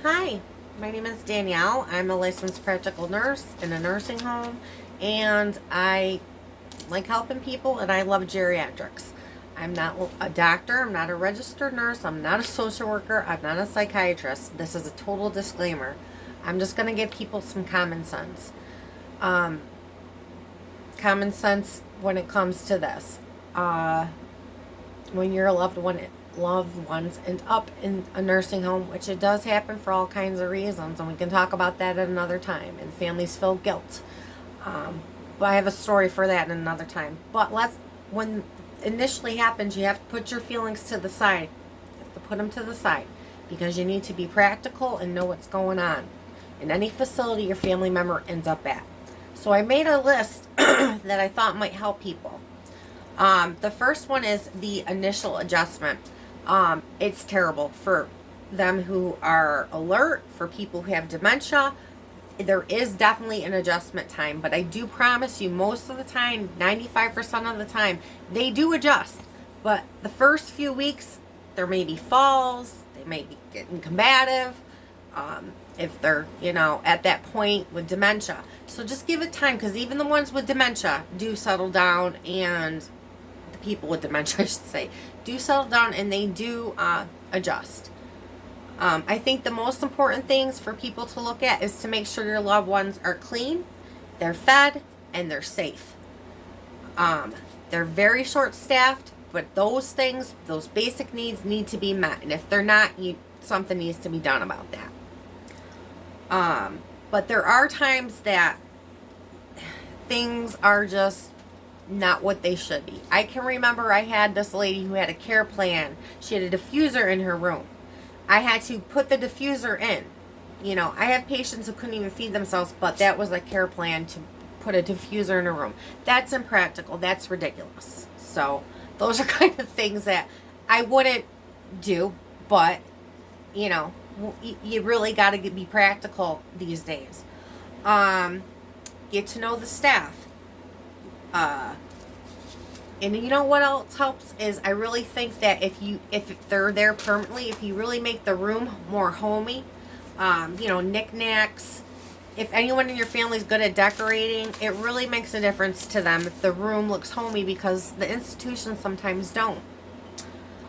Hi, my name is Danielle. I'm a licensed practical nurse in a nursing home, and I like helping people, and I love geriatrics. I'm not a doctor, I'm not a registered nurse, I'm not a social worker, I'm not a psychiatrist. This is a total disclaimer. I'm just going to give people some common sense. Um, Common sense when it comes to this. Uh, when your loved ones end up in a nursing home, which it does happen for all kinds of reasons, and we can talk about that at another time. And families feel guilt, but I have a story for that in another time. But when initially happens, you have to put your feelings to the side. You have to put them to the side because you need to be practical and know what's going on in any facility your family member ends up at. So I made a list that I thought might help people. The first one is the initial adjustment. It's terrible for them who are alert, for people who have dementia. There is definitely an adjustment time, but I do promise you, most of the time, 95% of the time, they do adjust. But the first few weeks, there may be falls, they may be getting combative, if they're, at that point with dementia. So just give it time, because even the ones with dementia do settle down, and the people with dementia, I should say, do settle down, and they do adjust. I think the most important things for people to look at is to make sure your loved ones are clean, they're fed, and they're safe. They're very short-staffed, but those things, those basic needs need to be met. And if they're not, something needs to be done about that. But there are times that things are just not what they should be. I can remember I had this lady who had a care plan. She had a diffuser in her room. I had to put the diffuser in. I have patients who couldn't even feed themselves, but that was a care plan to put a diffuser in a room. That's impractical. That's ridiculous. So those are kind of things that I wouldn't do, but, you really got to be practical these days. Get to know the staff. And you know what else helps is I really think that if they're there permanently, if you really make the room more homey, knickknacks. If anyone in your family is good at decorating, it really makes a difference to them if the room looks homey, because the institutions sometimes don't.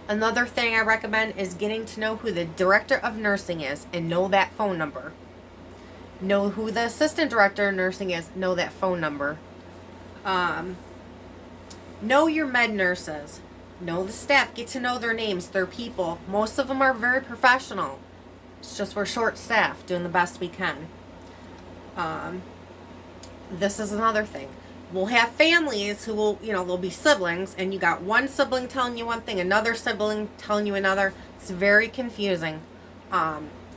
Another thing I recommend is getting to know who the director of nursing is and know that phone number. Know who the assistant director of nursing is, know that phone number. Know your med nurses. Know the staff. Get to know their names, their people. Most of them are very professional. It's just we're short-staffed, doing the best we can. This is another thing. We'll have families who will, there'll be siblings, and you got one sibling telling you one thing, another sibling telling you another. It's very confusing.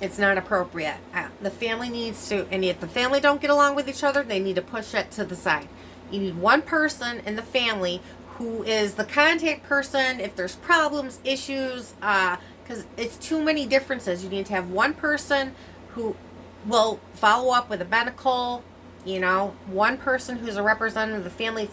It's not appropriate. The family needs to, and if the family don't get along with each other, they need to push it to the side. You need one person in the family who is the contact person if there's problems, issues, because it's too many differences. You need to have one person who will follow up with a medical, one person who's a representative of the family if